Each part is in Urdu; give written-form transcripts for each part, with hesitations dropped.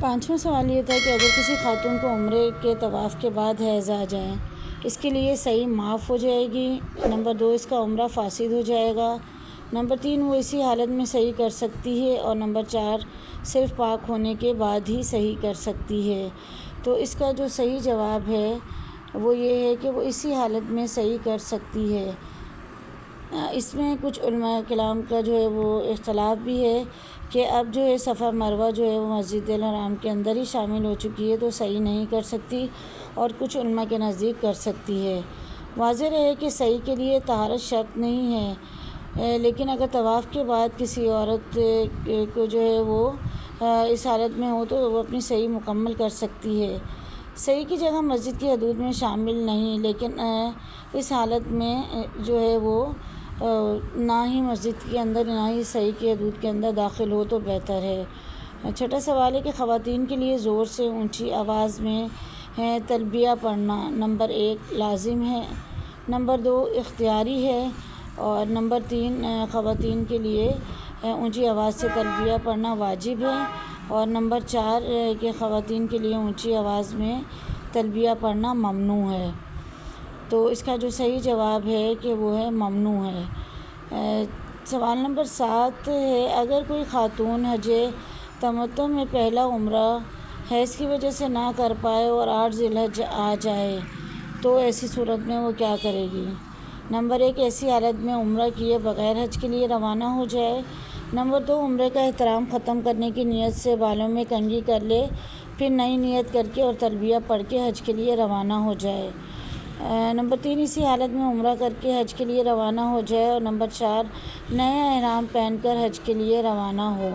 5واں سوال یہ تھا کہ اگر کسی خاتون کو عمرے کے طواف کے بعد حیض آ جائے، اس کے لیے صحیح معاف ہو جائے گی؟ نمبر 2، اس کا عمرہ فاسد ہو جائے گا؟ نمبر 3، وہ اسی حالت میں صحیح کر سکتی ہے؟ اور نمبر 4، صرف پاک ہونے کے بعد ہی صحیح کر سکتی ہے؟ تو اس کا جو صحیح جواب ہے وہ یہ ہے کہ وہ اسی حالت میں صحیح کر سکتی ہے۔ اس میں کچھ علماء کلام کا جو ہے وہ اختلاف بھی ہے کہ اب جو ہے صفا مروہ جو ہے وہ مسجد الحرام کے اندر ہی شامل ہو چکی ہے تو صحیح نہیں کر سکتی، اور کچھ علماء کے نزدیک کر سکتی ہے۔ واضح رہے کہ صحیح کے لیے طہارت شرط نہیں ہے، لیکن اگر طواف کے بعد کسی عورت کو جو ہے وہ اس حالت میں ہو تو وہ اپنی صحیح مکمل کر سکتی ہے۔ صحیح کی جگہ مسجد کی حدود میں شامل نہیں، لیکن اس حالت میں جو ہے وہ نہ ہی مسجد کے اندر نہ ہی صحیح کی حدود کے اندر داخل ہو تو بہتر ہے۔ چھٹا سوال ہے کہ خواتین کے لیے زور سے اونچی آواز میں تلبیہ پڑھنا نمبر 1 لازم ہے، نمبر 2 اختیاری ہے، اور نمبر 3 خواتین کے لیے اونچی آواز سے تلبیہ پڑھنا واجب ہے، اور نمبر 4 کہ خواتین کے لیے اونچی آواز میں تلبیہ پڑھنا ممنوع ہے۔ تو اس کا جو صحیح جواب ہے کہ وہ ہے ممنوع ہے۔ سوال نمبر 7 ہے، اگر کوئی خاتون حج تمتع میں پہلا عمرہ حیض کی وجہ سے نہ کر پائے اور 8 ذی الحجہ آ جائے تو ایسی صورت میں وہ کیا کرے گی؟ نمبر 1، ایسی حالت میں عمرہ کیے بغیر حج کے لیے روانہ ہو جائے۔ نمبر 2، عمرے کا احترام ختم کرنے کی نیت سے بالوں میں کنگھی کر لے، پھر نئی نیت کر کے اور تلبیہ پڑھ کے حج کے لیے روانہ ہو جائے۔ نمبر 3، اسی حالت میں عمرہ کر کے حج کے لیے روانہ ہو جائے، اور نمبر 4، نیا احرام پہن کر حج کے لیے روانہ ہو۔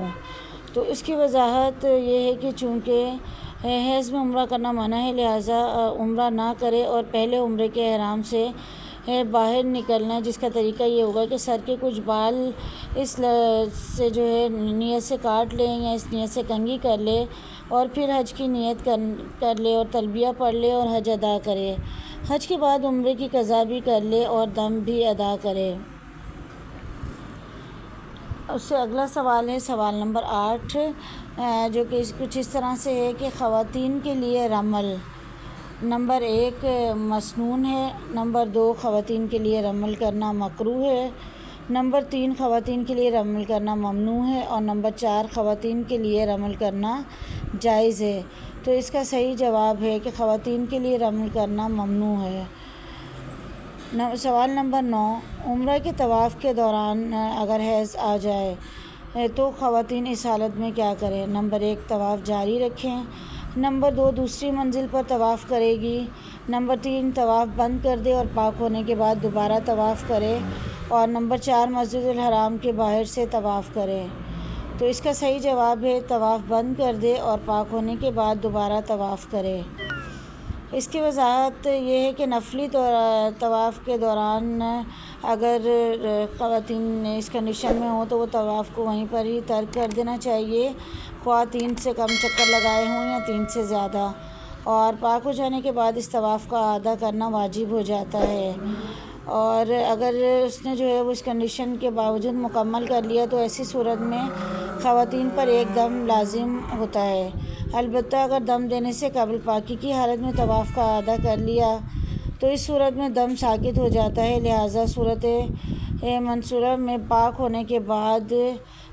تو اس کی وضاحت یہ ہے کہ چونکہ حیض میں عمرہ کرنا منع ہے، لہٰذا عمرہ نہ کرے اور پہلے عمرے کے احرام سے باہر نکلنا، جس کا طریقہ یہ ہوگا کہ سر کے کچھ بال اس سے جو ہے نیت سے کاٹ لیں یا اس نیت سے کنگھی کر لے، اور پھر حج کی نیت کر لے اور تلبیہ پڑھ لے اور حج ادا کرے۔ حج کے بعد عمرے کی قضا بھی کر لے اور دم بھی ادا کرے۔ اس سے اگلا سوال ہے سوال نمبر 8، جو کہ کچھ اس طرح سے ہے کہ خواتین کے لیے رمل نمبر 1 مسنون ہے، نمبر 2 خواتین کے لیے رمل کرنا مکروہ ہے، نمبر 3 خواتین کے لیے رمل کرنا ممنوع ہے، اور نمبر 4 خواتین کے لیے رمل کرنا جائز ہے۔ تو اس کا صحیح جواب ہے کہ خواتین کے لیے رمل کرنا ممنوع ہے۔ سوال نمبر 9، عمرہ کے طواف کے دوران اگر حیض آ جائے تو خواتین اس حالت میں کیا کریں؟ نمبر 1 طواف جاری رکھیں، نمبر 2 دوسری منزل پر طواف کرے گی، نمبر 3 طواف بند کر دے اور پاک ہونے کے بعد دوبارہ طواف کرے، اور نمبر 4 مسجد الحرام کے باہر سے طواف کرے۔ تو اس کا صحیح جواب ہے طواف بند کر دے اور پاک ہونے کے بعد دوبارہ طواف کرے۔ اس کی وضاحت یہ ہے کہ نفلی طواف کے دوران اگر خواتین اس کنڈیشن میں ہوں تو وہ طواف کو وہیں پر ہی ترک کر دینا چاہیے، خواہ 3 سے کم چکر لگائے ہوں یا 3 سے زیادہ، اور پاک ہو جانے کے بعد اس طواف کا اعادہ کرنا واجب ہو جاتا ہے۔ اور اگر اس نے جو ہے وہ اس کنڈیشن کے باوجود مکمل کر لیا تو ایسی صورت میں خواتین پر ایک دم لازم ہوتا ہے۔ البتہ اگر دم دینے سے قبل پاکی کی حالت میں طواف کا اعادہ کر لیا تو اس صورت میں دم ساقط ہو جاتا ہے، لہٰذا صورت منصورہ میں پاک ہونے کے بعد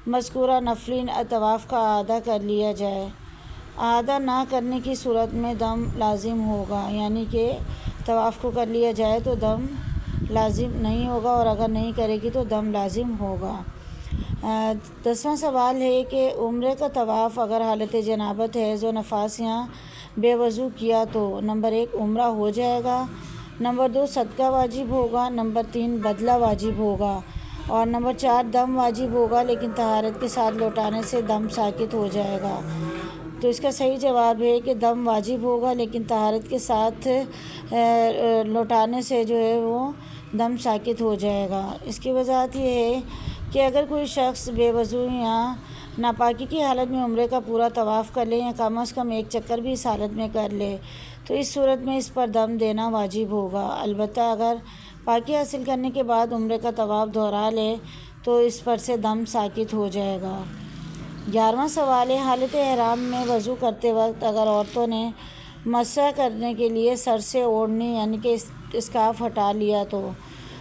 مذکورہ نفلی طواف کا اعادہ کر لیا جائے۔ اعادہ نہ کرنے کی صورت میں دم لازم ہوگا، یعنی کہ طواف کو کر لیا جائے تو دم لازم نہیں ہوگا، اور اگر نہیں کرے گی تو دم لازم ہوگا۔ 10واں سوال ہے کہ عمرے کا طواف اگر حالت جنابت، حیض و نفاس یا بے وضو کیا تو نمبر 1 عمرہ ہو جائے گا، نمبر 2 صدقہ واجب ہوگا، نمبر 3 بدلہ واجب ہوگا، اور نمبر 4 دم واجب ہوگا لیکن طہارت کے ساتھ لوٹانے سے دم ساقط ہو جائے گا۔ تو اس کا صحیح جواب ہے کہ دم واجب ہوگا لیکن طہارت کے ساتھ لوٹانے سے جو ہے وہ دم ساقط ہو جائے گا۔ اس کی وضاحت یہ ہے کہ اگر کوئی شخص بے وضو یا ناپاکی کی حالت میں عمرے کا پورا طواف کر لے یا کم از کم ایک چکر بھی اس حالت میں کر لے تو اس صورت میں اس پر دم دینا واجب ہوگا۔ البتہ اگر پاکی حاصل کرنے کے بعد عمرے کا طواف دہرا لے تو اس پر سے دم ساقط ہو جائے گا۔ 11واں سوال ہے حالت احرام میں وضو کرتے وقت اگر عورتوں نے مسح کرنے کے لیے سر سے اوڑھنی یعنی کہ اسکارف ہٹا لیا تو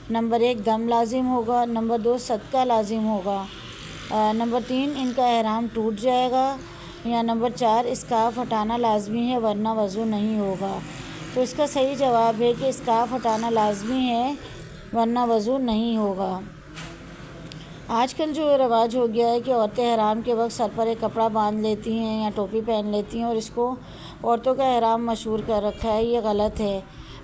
نمبر 1 دم لازم ہوگا، نمبر 2 صدقہ لازم ہوگا، نمبر 3 ان کا احرام ٹوٹ جائے گا، یا نمبر 4 اسکارف ہٹانا لازمی ہے ورنہ وضو نہیں ہوگا۔ تو اس کا صحیح جواب ہے کہ اسکارف ہٹانا لازمی ہے ورنہ وضو نہیں ہوگا۔ آج کل جو رواج ہو گیا ہے کہ عورتیں احرام کے وقت سر پر ایک کپڑا باندھ لیتی ہیں یا ٹوپی پہن لیتی ہیں اور اس کو عورتوں کا احرام مشہور کر رکھا ہے، یہ غلط ہے۔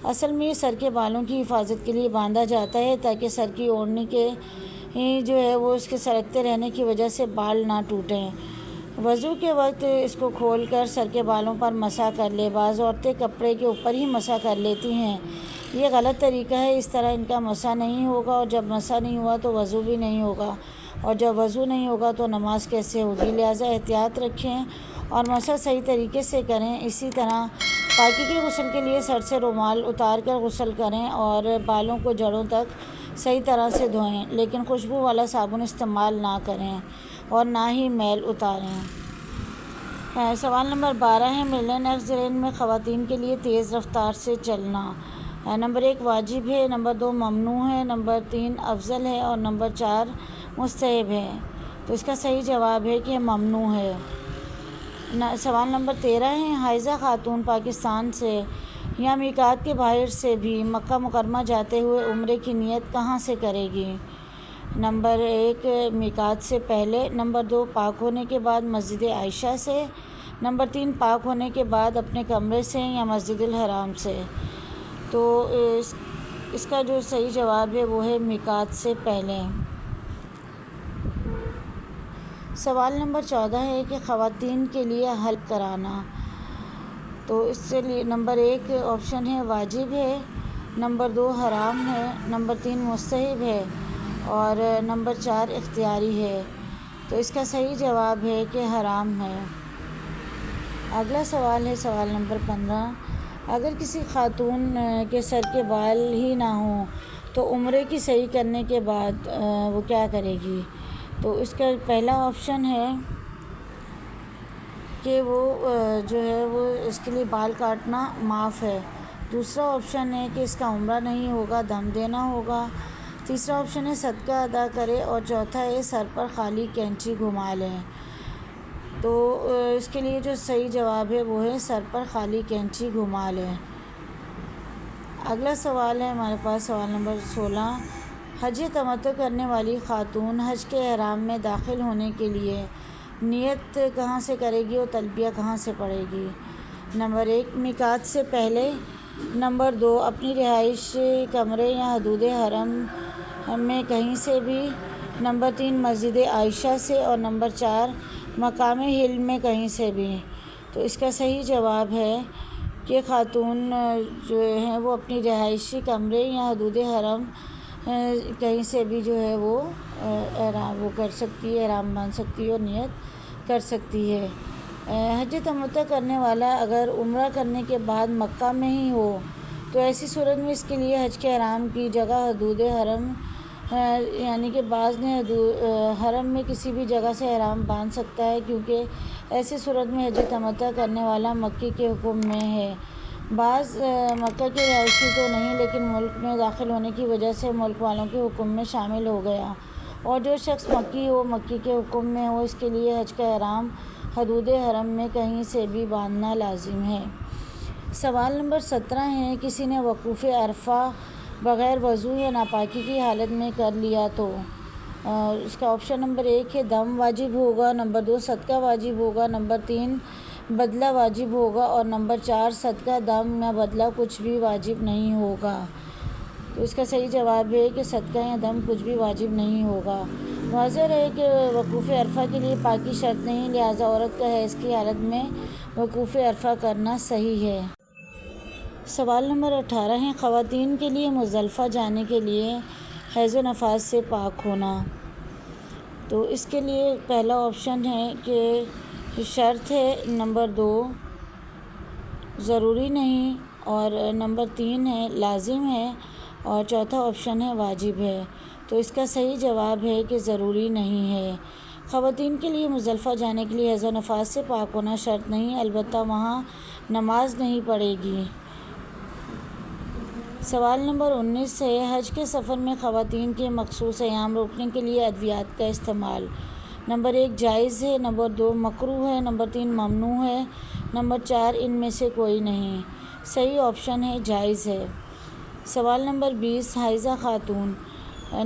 اصل میں یہ سر کے بالوں کی حفاظت کے لیے باندھا جاتا ہے تاکہ سر کی اوڑھنی کے جو ہے وہ اس کے سرکتے رہنے کی وجہ سے بال نہ ٹوٹیں۔ وضو کے وقت اس کو کھول کر سر کے بالوں پر مسح کر لے۔ بعض عورتیں کپڑے کے اوپر ہی مسح کر لیتی ہیں، یہ غلط طریقہ ہے۔ اس طرح ان کا مسح نہیں ہوگا، اور جب مسح نہیں ہوا تو وضو بھی نہیں ہوگا، اور جب وضو نہیں ہوگا تو نماز کیسے ہوگی؟ لہٰذا احتیاط رکھیں اور مسح صحیح طریقے سے کریں۔ اسی طرح پاکی کے غسل کے لیے سر سے رومال اتار کر غسل کریں اور بالوں کو جڑوں تک صحیح طرح سے دھوئیں، لیکن خوشبو والا صابن استعمال نہ کریں اور نہ ہی میل اتاریں۔ سوال نمبر 12 ہے ملین ایکسیڈنٹ میں خواتین کے لیے تیز رفتار سے چلنا۔ نمبر 1 واجب ہے، نمبر 2 ممنوع ہے، نمبر 3 افضل ہے اور نمبر 4 مستحب ہے۔ تو اس کا صحیح جواب ہے کہ ممنوع ہے۔ سوال نمبر 13 ہے حائضہ خاتون پاکستان سے یا میقات کے باہر سے بھی مکہ مکرمہ جاتے ہوئے عمرے کی نیت کہاں سے کرے گی؟ نمبر 1 میقات سے پہلے، نمبر 2 پاک ہونے کے بعد مسجد عائشہ سے، نمبر 3 پاک ہونے کے بعد اپنے کمرے سے یا مسجد الحرام سے۔ تو اس کا جو صحیح جواب ہے وہ ہے میقات سے پہلے۔ سوال نمبر 14 ہے کہ خواتین کے لیے حلق کرانا۔ تو اس سے لیے نمبر 1 آپشن ہے واجب ہے، نمبر 2 حرام ہے، نمبر 3 مستحب ہے اور نمبر 4 اختیاری ہے۔ تو اس کا صحیح جواب ہے کہ حرام ہے۔ اگلا سوال ہے سوال نمبر 15، اگر کسی خاتون کے سر کے بال ہی نہ ہوں تو عمرے کی صحیح کرنے کے بعد وہ کیا کرے گی؟ تو اس کا پہلا آپشن ہے کہ وہ جو ہے وہ اس کے لیے بال کاٹنا معاف ہے، دوسرا آپشن ہے کہ اس کا عمرہ نہیں ہوگا، دم دینا ہوگا، تیسرا آپشن ہے صدقہ ادا کرے اور چوتھا ہے سر پر خالی کینچی گھما لیں۔ تو اس کے لیے جو صحیح جواب ہے وہ ہے سر پر خالی کینچی گھما لیں۔ اگلا سوال ہے ہمارے پاس سوال نمبر 16، حج تمتع کرنے والی خاتون حج کے احرام میں داخل ہونے کے لیے نیت کہاں سے کرے گی اور تلبیہ کہاں سے پڑھے گی؟ نمبر 1 میقات سے پہلے، نمبر 2 اپنی رہائش کمرے یا حدود حرم میں کہیں سے بھی، نمبر 3 مسجد عائشہ سے اور نمبر 4 مقام حلم میں کہیں سے بھی۔ تو اس کا صحیح جواب ہے کہ خاتون جو ہیں وہ اپنی رہائشی کمرے یا حدود حرم کہیں سے بھی جو ہے وہ احرام وہ کر سکتی ہے، احرام باندھ سکتی ہے اور نیت کر سکتی ہے۔ حج تمتع کرنے والا اگر عمرہ کرنے کے بعد مکہ میں ہی ہو تو ایسی صورت میں اس کے لیے حج کے احرام کی جگہ حدود حرم یعنی کہ بعض نے حرم میں کسی بھی جگہ سے احرام باندھ سکتا ہے، کیونکہ ایسی صورت میں حج تمتع کرنے والا مکی کے حکم میں ہے۔ بعض مکہ کے رہائشی تو نہیں لیکن ملک میں داخل ہونے کی وجہ سے ملک والوں کے حکم میں شامل ہو گیا، اور جو شخص مکی ہو، مکی کے حکم میں ہو، اس کے لیے حج کا احرام حدود حرم میں کہیں سے بھی باندھنا لازم ہے۔ سوال نمبر 17 ہے کسی نے وقوف عرفہ بغیر وضو یا ناپاکی کی حالت میں کر لیا تو اس کا آپشن نمبر 1 ہے دم واجب ہوگا، نمبر 2 صدقہ واجب ہوگا، نمبر 3 بدلہ واجب ہوگا اور نمبر 4 صدقہ دم یا بدلہ کچھ بھی واجب نہیں ہوگا۔ تو اس کا صحیح جواب ہے کہ صدقہ یا دم کچھ بھی واجب نہیں ہوگا۔ واضح ہے کہ وقوف عرفہ کے لیے پاکی شرط نہیں، لہٰذا عورت کا حیض کی حالت میں وقوف عرفہ کرنا صحیح ہے۔ سوال نمبر 18 ہے خواتین کے لیے مزدلفہ جانے کے لیے حیض و نفاس سے پاک ہونا۔ تو اس کے لیے پہلا آپشن ہے کہ شرط ہے، نمبر 2 ضروری نہیں اور نمبر 3 ہے لازم ہے اور چوتھا آپشن ہے واجب ہے۔ تو اس کا صحیح جواب ہے کہ ضروری نہیں ہے۔ خواتین کے لیے مزدلفہ جانے کے لیے حیض و نفاس سے پاک ہونا شرط نہیں، البتہ وہاں نماز نہیں پڑھے گی۔ سوال نمبر 19 ہے، حج کے سفر میں خواتین کے مخصوص ایام روکنے کے لیے ادویات کا استعمال نمبر 1 جائز ہے، نمبر 2 مکروہ ہے، نمبر 3 ممنوع ہے، نمبر 4 ان میں سے کوئی نہیں۔ صحیح آپشن ہے جائز ہے۔ سوال نمبر 20 حائضہ خاتون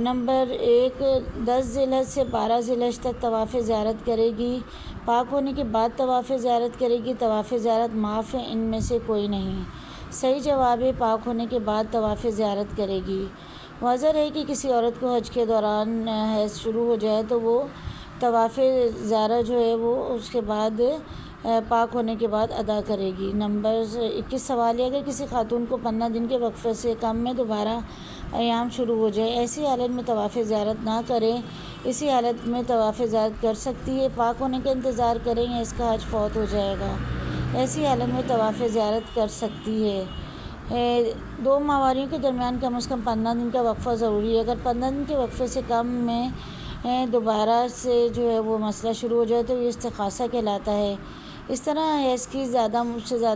نمبر 1 10 ذی الحج سے 12 ذی الحج تک طواف زیارت کرے گی، پاک ہونے کے بعد طواف زیارت کرے گی، طواف زیارت معاف ہے، ان میں سے کوئی نہیں۔ صحیح جواب ہے پاک ہونے کے بعد طواف زیارت کرے گی۔ واضح ہے کہ کسی عورت کو حج کے دوران حیض شروع ہو جائے تو وہ طواف زیارہ جو ہے وہ اس کے بعد پاک ہونے کے بعد ادا کرے گی۔ نمبر 21 سوال ہے، اگر کسی خاتون کو 15 دن کے وقفے سے کم میں دوبارہ ایام شروع ہو جائے، ایسی حالت میں طواف زیارت نہ کرے، اسی حالت میں طواف زیارت کر سکتی ہے، پاک ہونے کا انتظار کریں یا اس کا حج فوت ہو جائے گا؟ ایسی حالت میں طواف زیارت کر سکتی ہے۔ 2 ماہواریوں کے درمیان کم از کم 15 دن کا وقفہ ضروری ہے۔ اگر 15 دن کے وقفے سے کم میں دوبارہ سے جو ہے وہ مسئلہ شروع ہو جائے تو یہ استخاصہ کہلاتا ہے۔ اس طرح حیض کی زیادہ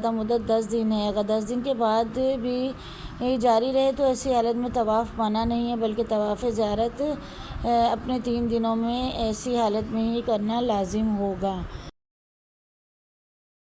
مدت 10 دن ہے۔ اگر 10 دن کے بعد بھی جاری رہے تو ایسی حالت میں طواف منع نہیں ہے، بلکہ طواف زیارت اپنے 3 دنوں میں ایسی حالت میں ہی کرنا لازم ہوگا۔